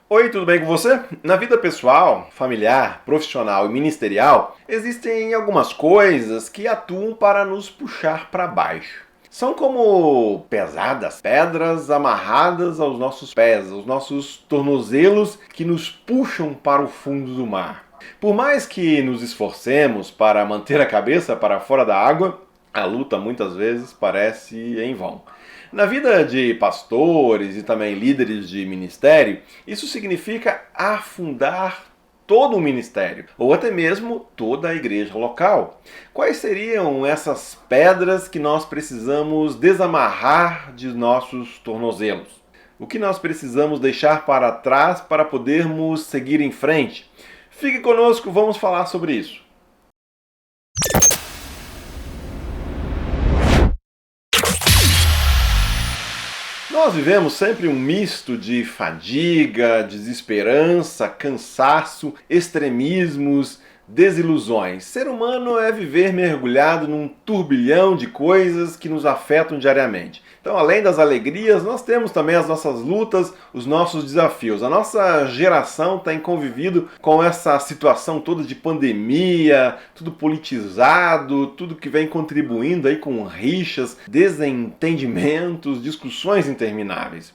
Oi, tudo bem com você? Na vida pessoal, familiar, profissional e ministerial, existem algumas coisas que atuam para nos puxar para baixo. São como pesadas pedras amarradas aos nossos pés, aos nossos tornozelos que nos puxam para o fundo do mar. Por mais que nos esforcemos para manter a cabeça para fora da água, a luta muitas vezes parece em vão. Na vida de pastores e também líderes de ministério, isso significa afundar todo o ministério, ou até mesmo toda a igreja local. Quais seriam essas pedras que nós precisamos desamarrar de nossos tornozelos? O que nós precisamos deixar para trás para podermos seguir em frente? Fique conosco, vamos falar sobre isso. Nós vivemos sempre um misto de fadiga, desesperança, cansaço, extremismos, desilusões. Ser humano é viver mergulhado num turbilhão de coisas que nos afetam diariamente. Então, além das alegrias, nós temos também as nossas lutas, os nossos desafios. A nossa geração tem convivido com essa situação toda de pandemia, tudo politizado, tudo que vem contribuindo aí com rixas, desentendimentos, discussões intermináveis.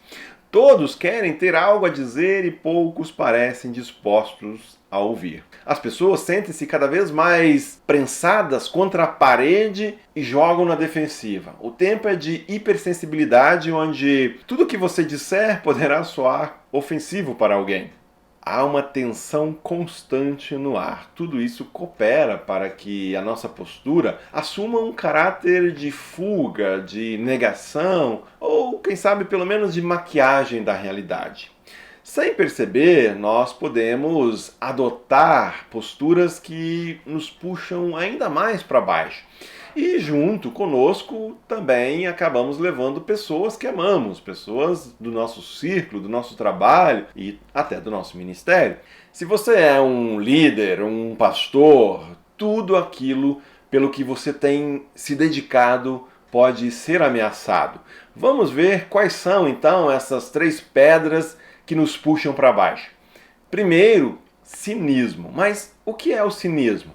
Todos querem ter algo a dizer e poucos parecem dispostos a ouvir. As pessoas sentem-se cada vez mais prensadas contra a parede e jogam na defensiva. O tempo é de hipersensibilidade, onde tudo que você disser poderá soar ofensivo para alguém. Há uma tensão constante no ar. Tudo isso coopera para que a nossa postura assuma um caráter de fuga, de negação ou, quem sabe, pelo menos de maquiagem da realidade. Sem perceber, nós podemos adotar posturas que nos puxam ainda mais para baixo. E junto conosco também acabamos levando pessoas que amamos, pessoas do nosso círculo, do nosso trabalho e até do nosso ministério. Se você é um líder, um pastor, tudo aquilo pelo que você tem se dedicado pode ser ameaçado. Vamos ver quais são então essas 3 pedras que nos puxam para baixo. Primeiro, cinismo. Mas o que é o cinismo?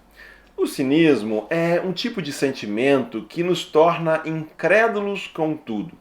O cinismo é um tipo de sentimento que nos torna incrédulos com tudo.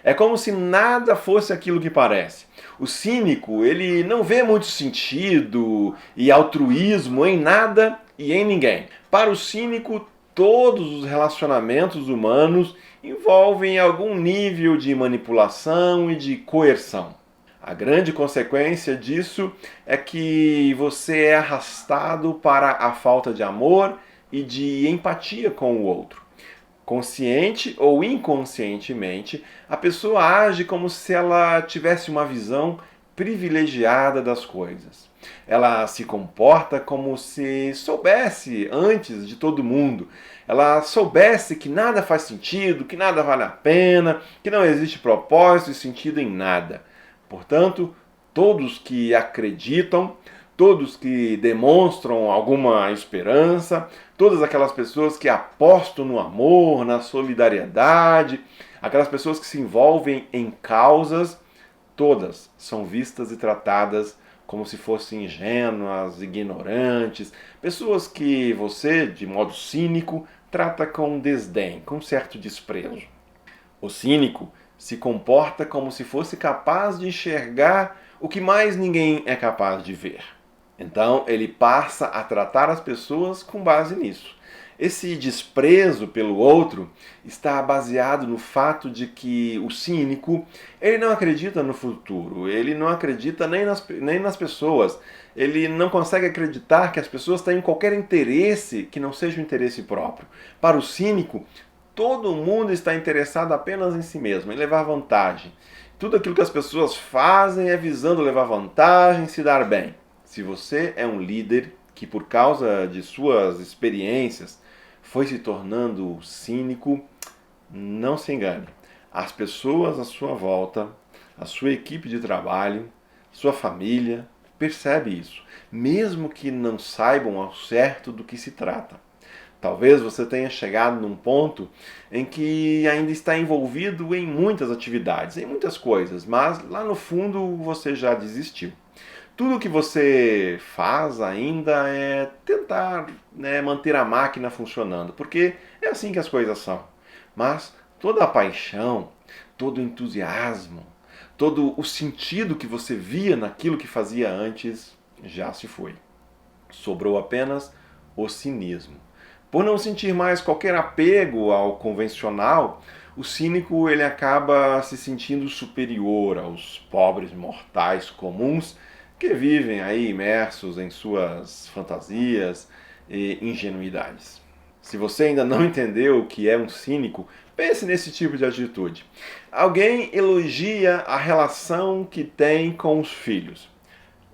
É como se nada fosse aquilo que parece. O cínico, ele não vê muito sentido e altruísmo em nada e em ninguém. Para o cínico, todos os relacionamentos humanos envolvem algum nível de manipulação e de coerção. A grande consequência disso é que você é arrastado para a falta de amor e de empatia com o outro. Consciente ou inconscientemente, a pessoa age como se ela tivesse uma visão privilegiada das coisas. Ela se comporta como se soubesse antes de todo mundo. Ela soubesse que nada faz sentido, que nada vale a pena, que não existe propósito e sentido em nada. Portanto, todos que acreditam, todos que demonstram alguma esperança, todas aquelas pessoas que apostam no amor, na solidariedade, aquelas pessoas que se envolvem em causas, todas são vistas e tratadas como se fossem ingênuas, ignorantes, pessoas que você, de modo cínico, trata com desdém, com certo desprezo. O cínico se comporta como se fosse capaz de enxergar o que mais ninguém é capaz de ver. Então ele passa a tratar as pessoas com base nisso. Esse desprezo pelo outro está baseado no fato de que o cínico, ele não acredita no futuro, ele não acredita nem nas pessoas, ele não consegue acreditar que as pessoas têm qualquer interesse que não seja o interesse próprio. Para o cínico, todo mundo está interessado apenas em si mesmo, em levar vantagem. Tudo aquilo que as pessoas fazem é visando levar vantagem, se dar bem. Se você é um líder que, por causa de suas experiências, foi se tornando cínico, não se engane. As pessoas à sua volta, a sua equipe de trabalho, sua família, percebe isso, mesmo que não saibam ao certo do que se trata. Talvez você tenha chegado num ponto em que ainda está envolvido em muitas atividades, em muitas coisas, mas lá no fundo você já desistiu. Tudo que você faz ainda é tentar, manter a máquina funcionando, porque é assim que as coisas são. Mas toda a paixão, todo o entusiasmo, todo o sentido que você via naquilo que fazia antes já se foi. Sobrou apenas o cinismo. Por não sentir mais qualquer apego ao convencional, o cínico ele acaba se sentindo superior aos pobres mortais comuns que vivem aí imersos em suas fantasias e ingenuidades. Se você ainda não entendeu o que é um cínico, pense nesse tipo de atitude. Alguém elogia a relação que tem com os filhos.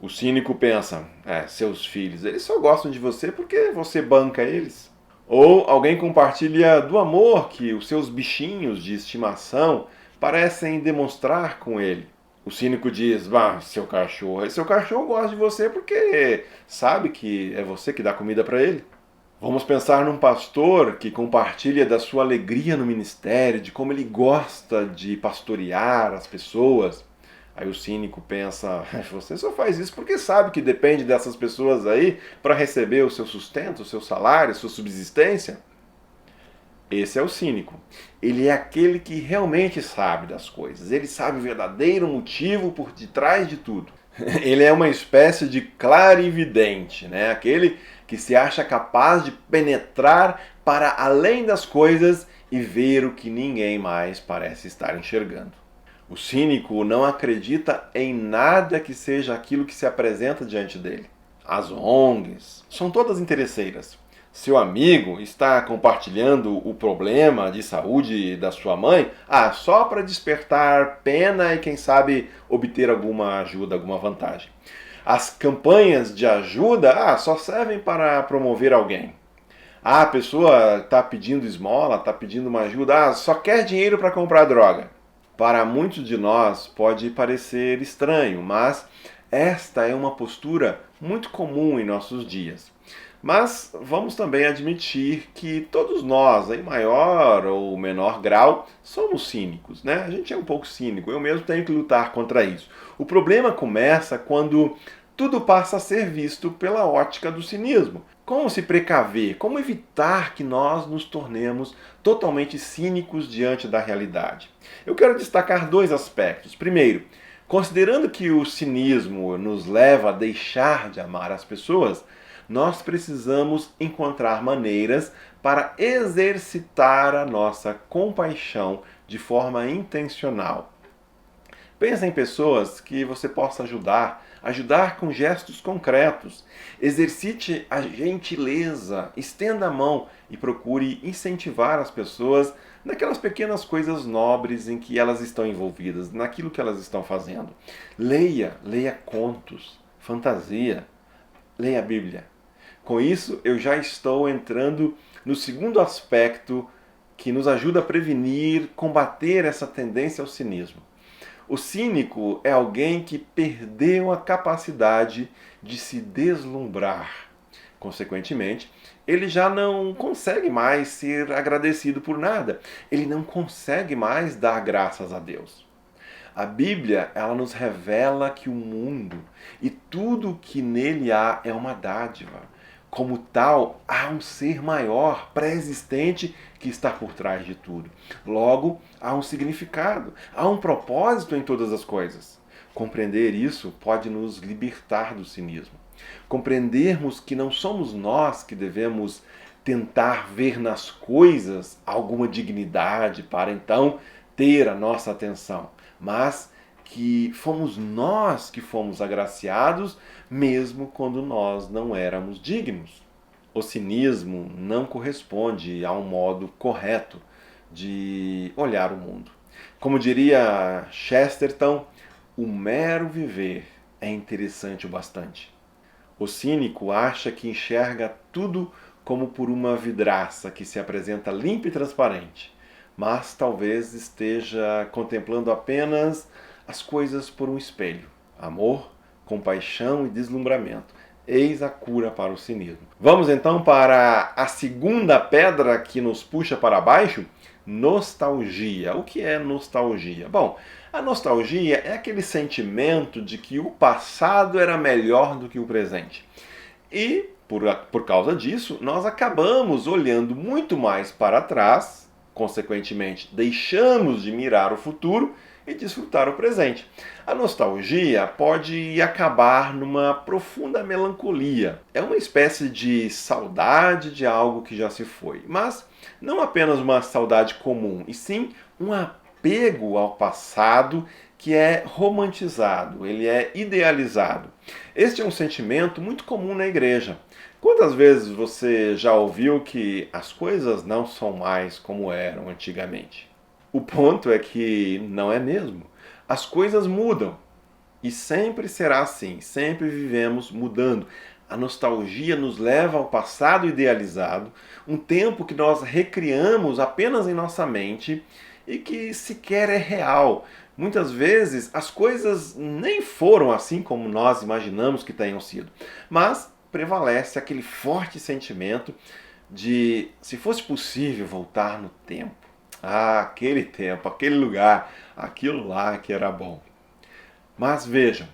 O cínico pensa, seus filhos, eles só gostam de você porque você banca eles. Ou alguém compartilha do amor que os seus bichinhos de estimação parecem demonstrar com ele. O cínico diz, seu cachorro gosta de você porque sabe que é você que dá comida para ele. Vamos pensar num pastor que compartilha da sua alegria no ministério, de como ele gosta de pastorear as pessoas. Aí o cínico pensa, você só faz isso porque sabe que depende dessas pessoas aí para receber o seu sustento, o seu salário, a sua subsistência. Esse é o cínico. Ele é aquele que realmente sabe das coisas. Ele sabe o verdadeiro motivo por detrás de tudo. Ele é uma espécie de clarividente, né? Aquele que se acha capaz de penetrar para além das coisas e ver o que ninguém mais parece estar enxergando. O cínico não acredita em nada que seja aquilo que se apresenta diante dele. As ONGs são todas interesseiras. Seu amigo está compartilhando o problema de saúde da sua mãe, só para despertar pena e quem sabe obter alguma ajuda, alguma vantagem. As campanhas de ajuda só servem para promover alguém. A pessoa está pedindo esmola, está pedindo uma ajuda, só quer dinheiro para comprar droga. Para muitos de nós pode parecer estranho, mas esta é uma postura muito comum em nossos dias. Mas vamos também admitir que todos nós, em maior ou menor grau, somos cínicos, né? A gente é um pouco cínico, eu mesmo tenho que lutar contra isso. O problema começa quando tudo passa a ser visto pela ótica do cinismo. Como se precaver? Como evitar que nós nos tornemos totalmente cínicos diante da realidade? Eu quero destacar dois aspectos. Primeiro, considerando que o cinismo nos leva a deixar de amar as pessoas, nós precisamos encontrar maneiras para exercitar a nossa compaixão de forma intencional. Pense em pessoas que você possa ajudar com gestos concretos. Exercite a gentileza, estenda a mão e procure incentivar as pessoas naquelas pequenas coisas nobres em que elas estão envolvidas, naquilo que elas estão fazendo. Leia contos, fantasia, leia a Bíblia. Com isso, eu já estou entrando no segundo aspecto que nos ajuda a prevenir, combater essa tendência ao cinismo. O cínico é alguém que perdeu a capacidade de se deslumbrar. Consequentemente, ele já não consegue mais ser agradecido por nada. Ele não consegue mais dar graças a Deus. A Bíblia, ela nos revela que o mundo e tudo que nele há é uma dádiva. Como tal, há um ser maior, pré-existente, que está por trás de tudo. Logo, há um significado, há um propósito em todas as coisas. Compreender isso pode nos libertar do cinismo. Compreendermos que não somos nós que devemos tentar ver nas coisas alguma dignidade para então ter a nossa atenção, mas que fomos nós que fomos agraciados, mesmo quando nós não éramos dignos. O cinismo não corresponde a um modo correto de olhar o mundo. Como diria Chesterton, o mero viver é interessante o bastante. O cínico acha que enxerga tudo como por uma vidraça que se apresenta limpa e transparente, mas talvez esteja contemplando apenas as coisas por um espelho. Amor, compaixão e deslumbramento. Eis a cura para o cinismo. Vamos então para a segunda pedra que nos puxa para baixo? Nostalgia. O que é nostalgia? Bom, A nostalgia é aquele sentimento de que o passado era melhor do que o presente. E, por causa disso, nós acabamos olhando muito mais para trás, consequentemente, deixamos de mirar o futuro e desfrutar o presente. A nostalgia pode acabar numa profunda melancolia. É uma espécie de saudade de algo que já se foi, mas não apenas uma saudade comum, e sim um apego ao passado que é romantizado, ele é idealizado. Este é um sentimento muito comum na igreja. Quantas vezes você já ouviu que as coisas não são mais como eram antigamente? O ponto é que não é mesmo. As coisas mudam e sempre será assim, sempre vivemos mudando. A nostalgia nos leva ao passado idealizado, um tempo que nós recriamos apenas em nossa mente e que sequer é real. Muitas vezes as coisas nem foram assim como nós imaginamos que tenham sido, mas prevalece aquele forte sentimento de se fosse possível voltar no tempo. Ah, aquele tempo, aquele lugar, aquilo lá que era bom. Mas vejam,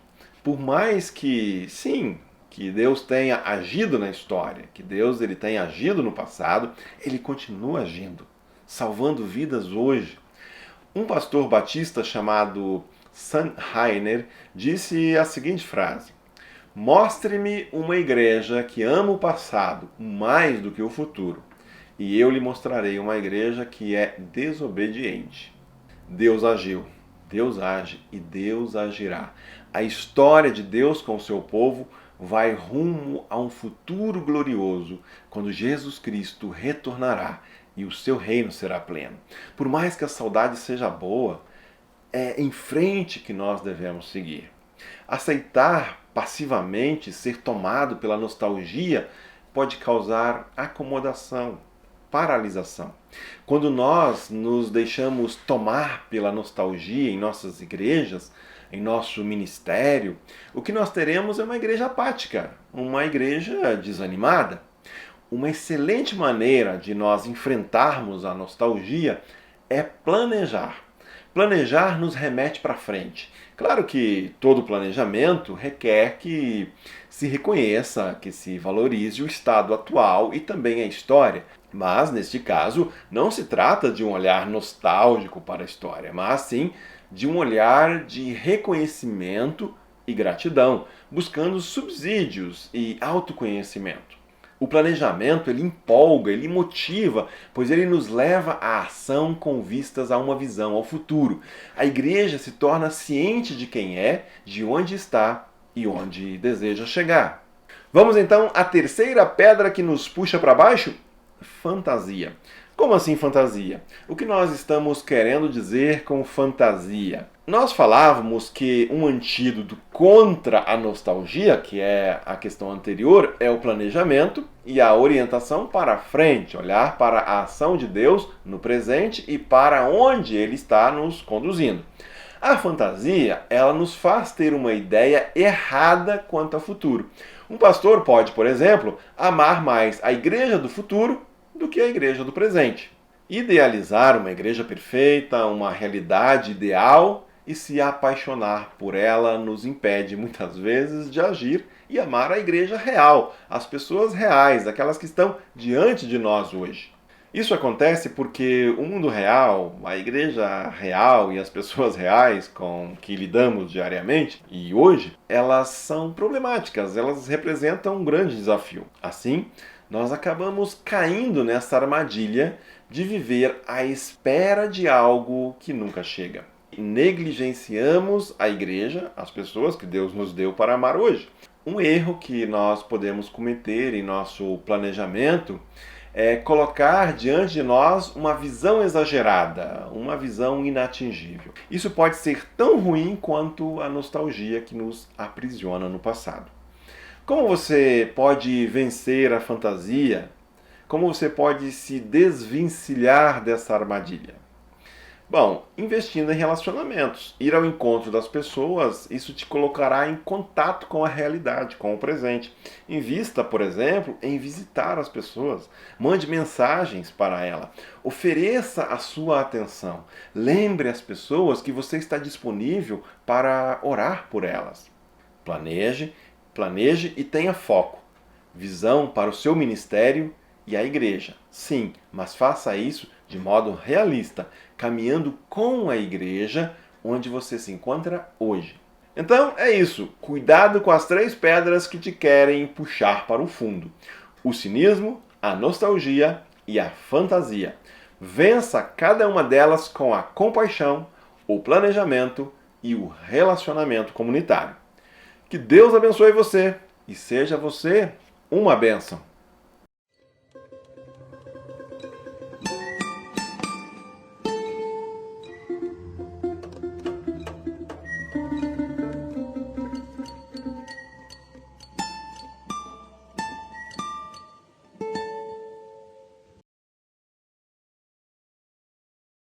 por mais que, sim, que Deus tenha agido na história, que Deus ele tenha agido no passado, ele continua agindo, salvando vidas hoje. Um pastor batista chamado Sam Rainer disse a seguinte frase: mostre-me uma igreja que ama o passado mais do que o futuro, e eu lhe mostrarei uma igreja que é desobediente. Deus agiu, Deus age e Deus agirá. A história de Deus com o seu povo vai rumo a um futuro glorioso, quando Jesus Cristo retornará e o seu reino será pleno. Por mais que a saudade seja boa, é em frente que nós devemos seguir. Aceitar passivamente ser tomado pela nostalgia pode causar acomodação, paralisação. Quando nós nos deixamos tomar pela nostalgia em nossas igrejas, em nosso ministério, o que nós teremos é uma igreja apática, uma igreja desanimada. Uma excelente maneira de nós enfrentarmos a nostalgia é planejar. Planejar nos remete para frente. Claro que todo planejamento requer que se reconheça, que se valorize o estado atual e também a história. Mas, neste caso, não se trata de um olhar nostálgico para a história, mas sim de um olhar de reconhecimento e gratidão, buscando subsídios e autoconhecimento. O planejamento, ele empolga, ele motiva, pois ele nos leva à ação com vistas a uma visão, ao futuro. A igreja se torna ciente de quem é, de onde está e onde deseja chegar. Vamos então à terceira pedra que nos puxa para baixo? Fantasia. Como assim fantasia? O que nós estamos querendo dizer com fantasia? Nós falávamos que um antídoto contra a nostalgia, que é a questão anterior, é o planejamento e a orientação para frente, olhar para a ação de Deus no presente e para onde Ele está nos conduzindo. A fantasia, ela nos faz ter uma ideia errada quanto ao futuro. Um pastor pode, por exemplo, amar mais a igreja do futuro do que a igreja do presente. Idealizar uma igreja perfeita, uma realidade ideal e se apaixonar por ela nos impede muitas vezes de agir e amar a igreja real, as pessoas reais, aquelas que estão diante de nós hoje. Isso acontece porque o mundo real, a igreja real e as pessoas reais com que lidamos diariamente e hoje, elas são problemáticas, elas representam um grande desafio. Assim, nós acabamos caindo nessa armadilha de viver à espera de algo que nunca chega. Negligenciamos a igreja, as pessoas que Deus nos deu para amar hoje. Um erro que nós podemos cometer em nosso planejamento é colocar diante de nós uma visão exagerada, uma visão inatingível. Isso pode ser tão ruim quanto a nostalgia que nos aprisiona no passado. Como você pode vencer a fantasia? Como você pode se desvencilhar dessa armadilha? Bom, investindo em relacionamentos, ir ao encontro das pessoas, isso te colocará em contato com a realidade, com o presente. Invista, por exemplo, em visitar as pessoas. Mande mensagens para ela. Ofereça a sua atenção. Lembre as pessoas que você está disponível para orar por elas. Planeje e tenha foco. Visão para o seu ministério e a igreja. Sim, mas faça isso de modo realista, caminhando com a igreja onde você se encontra hoje. Então é isso. Cuidado com as 3 pedras que te querem puxar para o fundo: o cinismo, a nostalgia e a fantasia. Vença cada uma delas com a compaixão, o planejamento e o relacionamento comunitário. Que Deus abençoe você e seja você uma bênção.